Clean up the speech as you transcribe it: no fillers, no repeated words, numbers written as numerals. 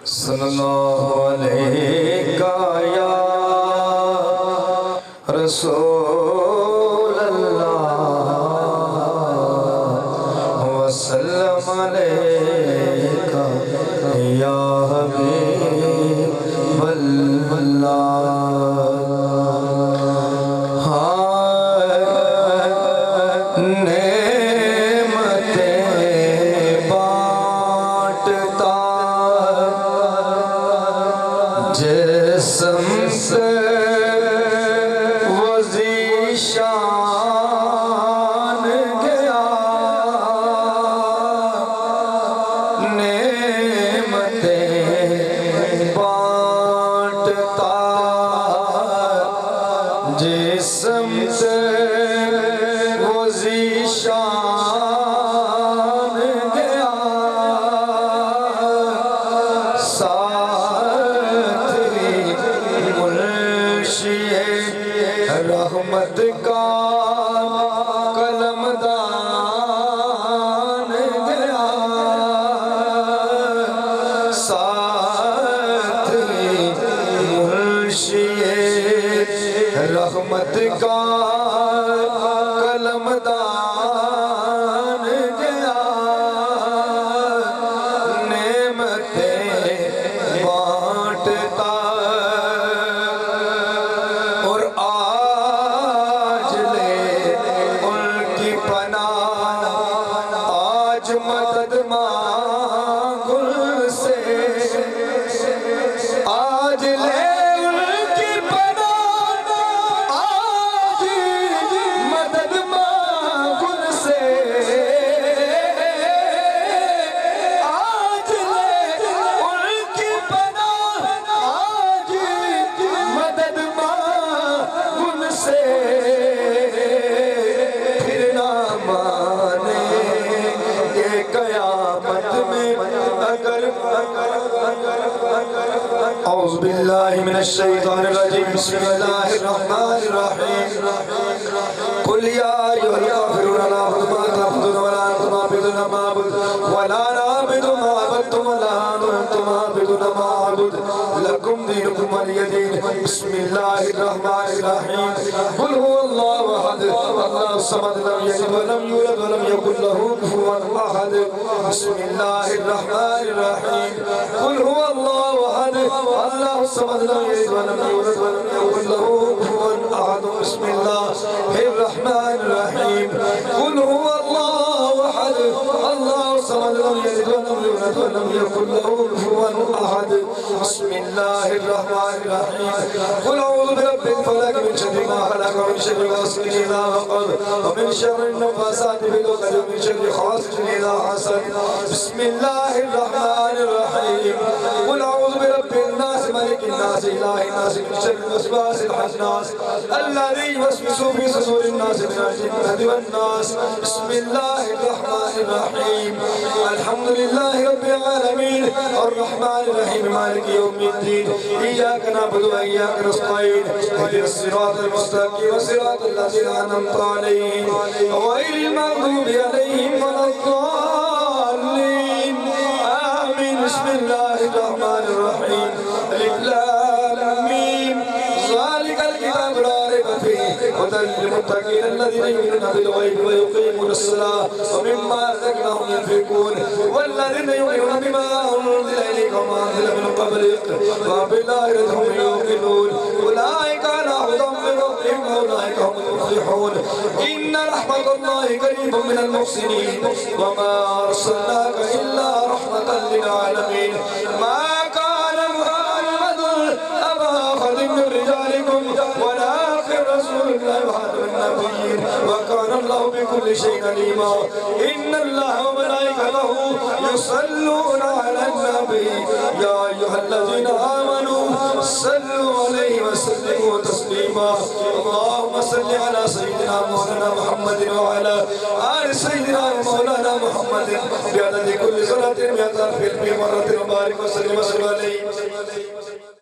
صلی اللہ علیہ یا رسول اللہ وسلم علیہ یا حبیب اللہ جسم سے وزیشان گیا نعمتیں بانٹتا جسم سے وزیشان گیا رحمت کا قلم دان گیا ساتھ مرشی رحمت کا قلم دان گیا نعمتیں بانٹتا مدد مانگ ان سے آج لے ان کی پناہ آج مدد مانگ ان سے آج لے ان کی پناہ آج مدد مانگ ان سے پھر نہ مانے قیامت میں اگر اعوذ باللہ من الشیطان الرجیم بسم اللہ الرحمن الرحیم قل یا ایھا الکافرون لا اعبد ما تعبدون ولا انتم عابدون ما اعبد ولا نعبد ما عبدتم ولا انتم عابدون ما اعبد لکم دینکم ولی دین بسم اللہ الرحمن الرحیم قل هو اللہ احد اللہ الصمد لم یلد ولم یولد ولم یکن له کفوا احد بسم اللہ الرحمن الرحیم قل هو اللہ احد اللہ الصمد لم یلد ولم یولد ولم یکن له کفوا احد بسم اللہ الرحمن الرحیم قل هو اللہ احد اللہ الصمد لم یلد ولم یولد ولم یکن له کفوا احد بسم اللہ الرحمن الرحیم قل اعوذ برب الفلق من شر ما خلق ومن شر غاسق اذا وقب ومن شر النفاثات في العقد ومن شر حاسد اذا حسد بسم اللہ الرحمن الرحیم قل اعوذ برب الناس ملک الناس الہ الناس من شر الوسواس الخناس الذي يوسوس في صدور الناس من الجنة والناس بسم اللہ الرحمن الرحیم الحمد للہ رب العالمین الرحمن الرحیم مالک یوم الدین ایاک نعبد و ایاک نستعین اهدنا الصراط المستقیم صراط الذین انعمت علیہم غیر المغضوب علیہم ولا الضالین آمین بسم اللہ الرحمن الرحیم الف لام میم ذالک الکتاب لا ریب فیہ ھدی للمتقین الذین یؤمنون بالغیب ویقیمون الصلاۃ ومما رزقناهم ينفقون والذین یؤمنون بما انزل الیک وما انزل من قبلک وبالآخرۃ هم یوقنون اولئک علی ھدی من ربہم واولئک هم المفلحون ان رحمت اللہ قریب من المحسنین وما ارسلناک الا رحمۃ للعالمین ما كان محمد ابا احد من رجالکم ولكن رسول الله وخاتم النبیین وكان الله بكل شيء عليما ان الله وملائكته يصلون على النبي يا ايها الذين امنوا صلوا عليه وسلموا تسليما اللهم صل على سيدنا مولانا محمد وعلى آل سيدنا مولانا محمد بعدد كل صلاة 100 ألف مرة وبارك وسلم عليه